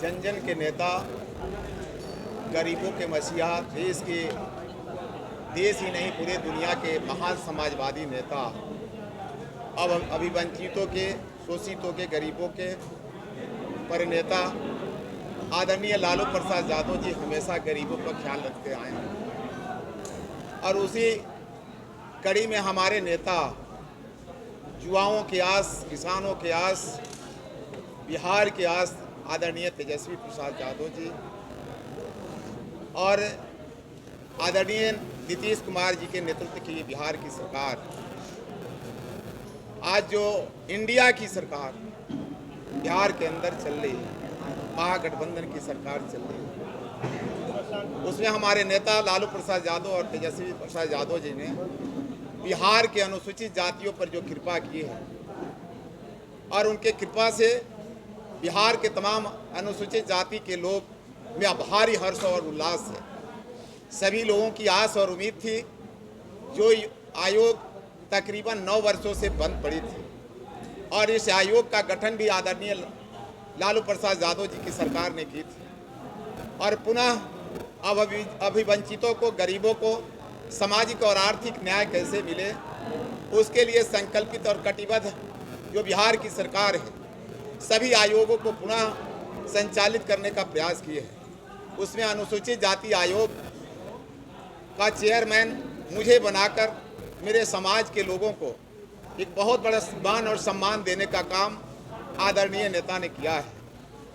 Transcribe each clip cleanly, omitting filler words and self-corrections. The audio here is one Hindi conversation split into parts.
जन जन के नेता, गरीबों के मसीहा, देश ही नहीं पूरे दुनिया के महान समाजवादी नेता, अब अभिवंचितों के, शोषितों के, गरीबों के परिनेता आदरणीय लालू प्रसाद यादव जी हमेशा गरीबों का ख्याल रखते आए हैं। और उसी कड़ी में हमारे नेता युवाओं की आस, किसानों की आस, बिहार की आस आदरणीय तेजस्वी प्रसाद यादव जी और आदरणीय नीतीश कुमार जी के नेतृत्व की बिहार की सरकार, आज जो इंडिया की सरकार बिहार के अंदर चल रही है, महागठबंधन की सरकार चल रही है, उसमें हमारे नेता लालू प्रसाद यादव और तेजस्वी प्रसाद यादव जी ने बिहार के अनुसूचित जातियों पर जो कृपा की है और उनके कृपा से बिहार के तमाम अनुसूचित जाति के लोग में भारी हर्ष और उल्लास है। सभी लोगों की आस और उम्मीद थी। जो आयोग तकरीबन 9 वर्षों से बंद पड़ी थी और इस आयोग का गठन भी आदरणीय लालू प्रसाद यादव जी की सरकार ने की थी और पुनः अब अभिवंचितों को, गरीबों को सामाजिक और आर्थिक न्याय कैसे मिले, उसके लिए संकल्पित और कटिबद्ध जो बिहार की सरकार है, सभी आयोगों को पुनः संचालित करने का प्रयास किए हैं। उसमें अनुसूचित जाति आयोग का चेयरमैन मुझे बनाकर मेरे समाज के लोगों को एक बहुत बड़ा मान और सम्मान देने का काम आदरणीय नेता ने किया है।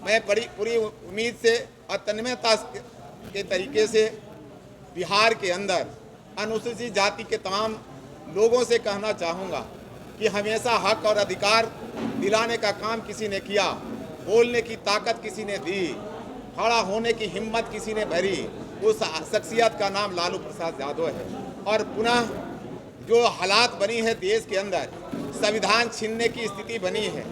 मैं पूरी उम्मीद से और तन्मयता के तरीके से बिहार के अंदर अनुसूचित जाति के तमाम लोगों से कहना चाहूँगा कि हमेशा हक और अधिकार दिलाने का काम किसी ने किया, बोलने की ताकत किसी ने दी, खड़ा होने की हिम्मत किसी ने भरी, उस शख्सियत का नाम लालू प्रसाद यादव है। और पुनः जो हालात बनी है देश के अंदर, संविधान छीनने की स्थिति बनी है,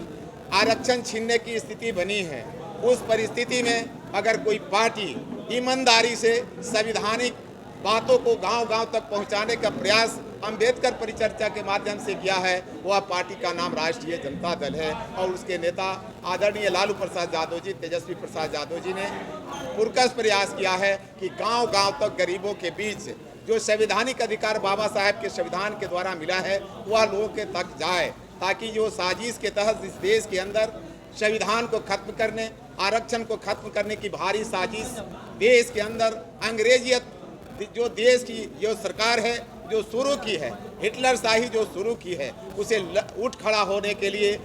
आरक्षण छीनने की स्थिति बनी है, उस परिस्थिति में अगर कोई पार्टी ईमानदारी से संवैधानिक बातों को गांव-गांव तक पहुंचाने का प्रयास अंबेडकर परिचर्चा के माध्यम से किया है, वह पार्टी का नाम राष्ट्रीय जनता दल है। और उसके नेता आदरणीय लालू प्रसाद यादव जी, तेजस्वी प्रसाद यादव जी ने पुरकस प्रयास किया है कि गांव-गांव तक गरीबों के बीच जो संवैधानिक अधिकार बाबा साहेब के संविधान के द्वारा मिला है वह लोगों के तक जाए, ताकि जो साजिश के तहत इस देश के अंदर संविधान को खत्म करने, आरक्षण को खत्म करने की भारी साजिश देश के अंदर अंग्रेजियत जो देश की जो सरकार है जो शुरू की है, हिटलर शाही जो शुरू की है, उसे उठ खड़ा होने के लिए,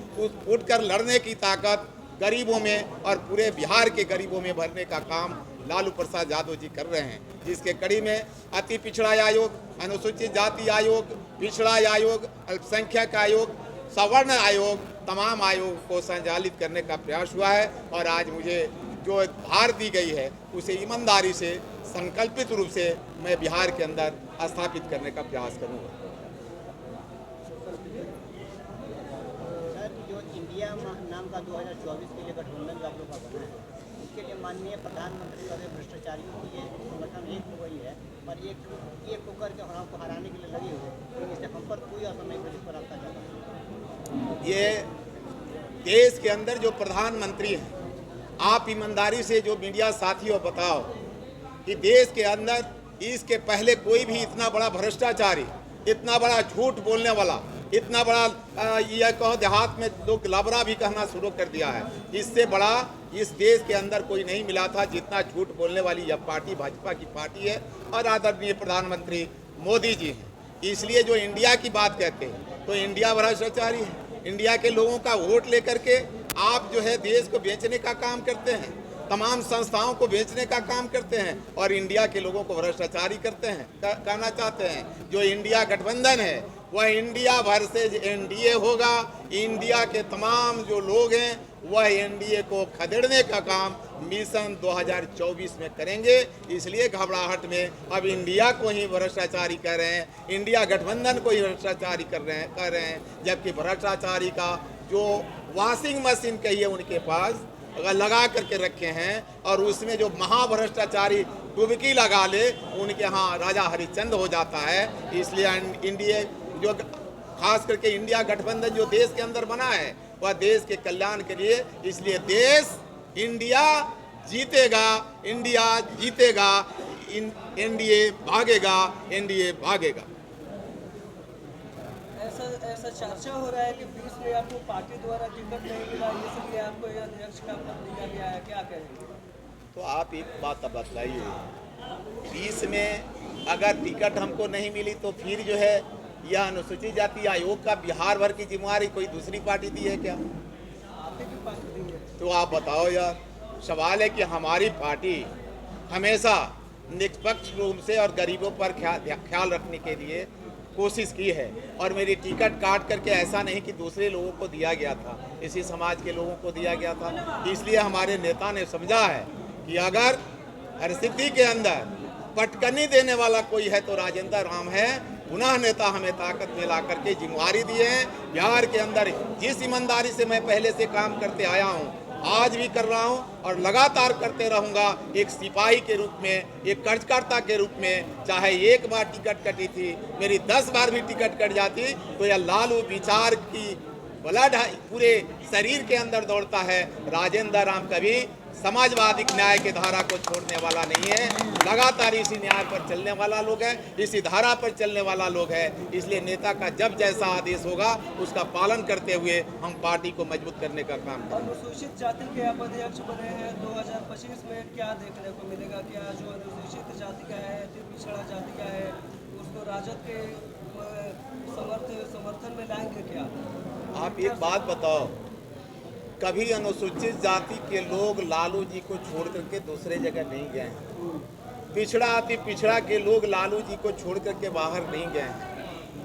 उठकर लड़ने की ताकत गरीबों में और पूरे बिहार के गरीबों में भरने का काम लालू प्रसाद यादव जी कर रहे हैं। जिसके कड़ी में अति पिछड़ा आयोग, अनुसूचित जाति आयोग, पिछड़ा आयोग, अल्पसंख्यक आयोग, सवर्ण आयोग, तमाम आयोग को संचालित करने का प्रयास हुआ है। और आज मुझे जो भार दी गई है उसे ईमानदारी से, संकल्पित रूप से मैं बिहार के अंदर स्थापित करने का प्रयास करूँगा। सर, जो इंडिया नाम का 2024 के लिए गठबंधन आप लोग का बना है, उसके लिए माननीय प्रधानमंत्री और भ्रष्टाचारियों की ये संगठन एक हो गई है और एक होकर के हमको हराने के लिए लगे हुए, तो इससे हम पर कोई असर नहीं पर आपका जाता। ये देश के अंदर जो प्रधानमंत्री हैं, आप ईमानदारी से जो मीडिया साथियों बताओ कि देश के अंदर इसके पहले कोई भी इतना बड़ा भ्रष्टाचारी, इतना बड़ा झूठ बोलने वाला, इतना बड़ा यह कहो देहात में लोग लबरा भी कहना शुरू कर दिया है, इससे बड़ा इस देश के अंदर कोई नहीं मिला था जितना झूठ बोलने वाली यह पार्टी भाजपा की पार्टी है और आदरणीय प्रधानमंत्री मोदी जी हैं। इसलिए जो इंडिया की बात कहते हैं तो इंडिया भ्रष्टाचारी है। इंडिया के लोगों का वोट लेकर के आप जो है देश को बेचने का काम करते हैं, तमाम संस्थाओं को बेचने का काम करते हैं और इंडिया के लोगों को भ्रष्टाचारी करते हैं, कहना चाहते हैं। जो इंडिया गठबंधन है वह इंडिया भर से एनडीए होगा। इंडिया के तमाम जो लोग हैं वह एनडीए को खदेड़ने का काम मिशन 2024 में करेंगे। इसलिए घबराहट में अब इंडिया को ही भ्रष्टाचारी कर रहे हैं, इंडिया गठबंधन को ही भ्रष्टाचारी कर रहे हैं, जबकि भ्रष्टाचारी का जो वॉशिंग मशीन कही है उनके पास लगा करके रखे हैं और उसमें जो महाभ्रष्टाचारी डुबकी लगा ले उनके यहाँ राजा हरिश्चंद्र हो जाता है। इसलिए इंडिया जो खास करके इंडिया गठबंधन जो देश के अंदर बना है वह देश के कल्याण के लिए, इसलिए देश, इंडिया जीतेगा, इंडिया जीतेगा, एनडीए भागेगा, एनडीए भागेगा। ऐसा चर्चा हो रहा है कि 20 में आपको पार्टी द्वारा टिकट नहीं मिला, इसलिए आपको यह अध्यक्ष का पद दिया गया है, क्या कहेंगे? तो आप एक बात अब बताइए, 20 में अगर टिकट हमको नहीं मिली तो फिर जो है यह अनुसूचित जाति आयोग का बिहार भर की जिम्मेवारी कोई दूसरी पार्टी दी है क्या? आपने क्यों पार्टी दी है? तो आप बताओ यार। सवाल है कि हमारी पार्टी हमेशा निष्पक्ष रूप से और गरीबों पर ख्याल रखने के लिए कोशिश की है, और मेरी टिकट काट करके ऐसा नहीं कि दूसरे लोगों को दिया गया था, इसी समाज के लोगों को दिया गया था। इसलिए हमारे नेता ने समझा है कि अगर परिस्थिति के अंदर पटकनी देने वाला कोई है तो राजेंद्र राम है। पुनः नेता हमें ताकत में ला करके जिम्मेवारी दिए हैं। बिहार के अंदर जिस ईमानदारी से मैं पहले से काम करते आया हूँ, आज भी कर रहा हूँ और लगातार करते रहूँगा। एक सिपाही के रूप में, एक कर्जकर्ता के रूप में, चाहे एक बार टिकट कटी थी, मेरी 10 बार भी टिकट कट जाती तो यह लालू विचार की ब्लड पूरे शरीर के अंदर दौड़ता है। राजेंद्र राम कभी समाजवादी न्याय के धारा को छोड़ने वाला नहीं है, लगातार इसी न्याय पर चलने वाला लोग है, इसी धारा पर चलने वाला लोग है। इसलिए नेता का जब जैसा आदेश होगा उसका पालन करते हुए हम पार्टी को मजबूत करने का काम करेंगे। अनुसूचित जाति के आप अध्यक्ष बने हैं, 2025 में क्या देखने को मिलेगा? क्या जो अनुसूचित जाति का है, अति पिछड़ा जाति का है, उसको राजद के समर्थन में लाएंगे क्या? आप एक बात बताओ, कभी अनुसूचित जाति के लोग लालू जी को छोड़ करके दूसरे जगह नहीं गए? पिछड़ा अति पिछड़ा के लोग लालू जी को छोड़ करके बाहर नहीं गए।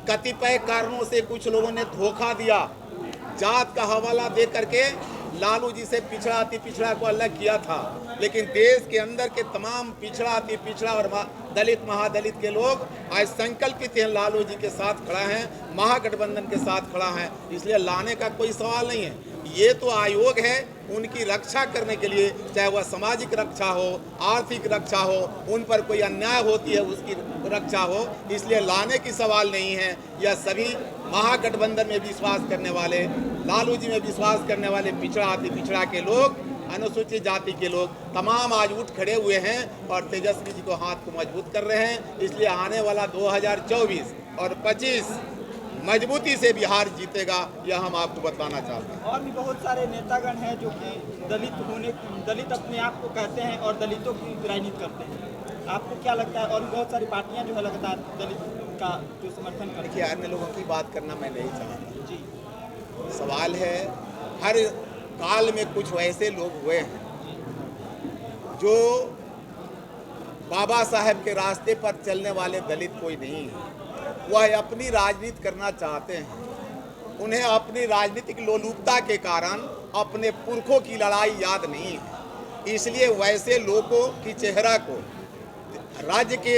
कतिपय कारणों से कुछ लोगों ने धोखा दिया, जात का हवाला दे करके लालू जी से पिछड़ा अति पिछड़ा को अलग किया था। लेकिन देश के अंदर के तमाम पिछड़ा अति पिछड़ा और दलित महादलित के लोग आज संकल्पित हैं, लालू जी के साथ खड़ा हैं, महागठबंधन के साथ खड़ा है। इसलिए लाने का कोई सवाल नहीं है। ये तो आयोग है, उनकी रक्षा करने के लिए, चाहे वह सामाजिक रक्षा हो, आर्थिक रक्षा हो, उन पर कोई अन्याय होती है उसकी रक्षा हो, इसलिए लाने की सवाल नहीं है। यह सभी महागठबंधन में विश्वास करने वाले, लालू जी में विश्वास करने वाले पिछड़ा अति पिछड़ा के लोग, अनुसूचित जाति के लोग तमाम आज उठ खड़े हुए हैं और तेजस्वी जी को हाथ को मजबूत कर रहे हैं। इसलिए आने वाला 2024 और 25 मजबूती से बिहार जीतेगा, यह हम आपको बताना चाहते हैं। और भी बहुत सारे नेतागण हैं जो कि दलित अपने आप को कहते हैं और दलितों की राजनीति करते हैं। आपको क्या लगता है? और भी बहुत सारी पार्टियां जो है लगातार दलित का जो समर्थन करती देखिए, अन्य लोगों की बात करना मैं नहीं चाहता जी। सवाल है, हर काल में कुछ वैसे लोग हुए हैं जो बाबा साहेब के रास्ते पर चलने वाले दलित कोई नहीं है। वह अपनी राजनीति करना चाहते हैं, उन्हें अपनी राजनीतिक लोलुपता के कारण अपने पुरखों की लड़ाई याद नहीं है। इसलिए वैसे लोगों की चेहरा को राज्य के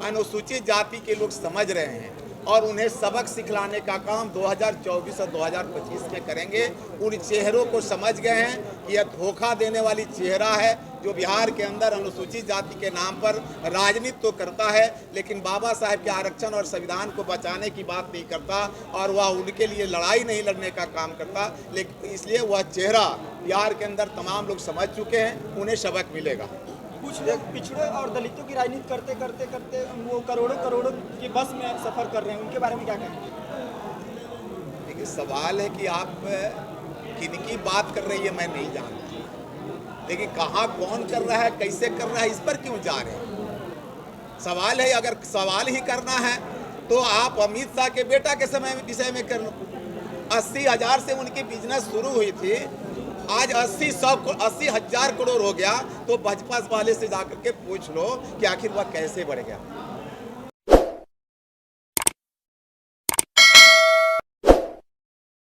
अनुसूचित जाति के लोग समझ रहे हैं और उन्हें सबक सिखलाने का काम 2024 और 2025 में करेंगे। उन चेहरों को समझ गए हैं कि यह धोखा देने वाली चेहरा है जो बिहार के अंदर अनुसूचित जाति के नाम पर राजनीति तो करता है, लेकिन बाबा साहेब के आरक्षण और संविधान को बचाने की बात नहीं करता और वह उनके लिए लड़ाई नहीं लड़ने का काम करता। लेकिन इसलिए वह चेहरा बिहार के अंदर तमाम लोग समझ चुके हैं, उन्हें सबक मिलेगा। कुछ लोग पिछड़े और दलितों की राजनीति करते करते करते वो करोड़ों की बस में सफर कर रहे हैं, उनके बारे में क्या कहेंगे? देखिए, सवाल है कि आप किनकी बात कर रही है मैं नहीं जानता, लेकिन कहाँ कौन कर रहा है, कैसे कर रहा है, इस पर क्यों जा रहे हैं? सवाल है, अगर सवाल ही करना है तो आप अमित शाह के बेटा के विषय में कर लो। 80,000 से उनकी बिजनेस शुरू हुई थी, आज 80,000 करोड़ हो गया। तो भाजपा वाले से जाकर के पूछ लो कि आखिर वह कैसे बढ़ गया।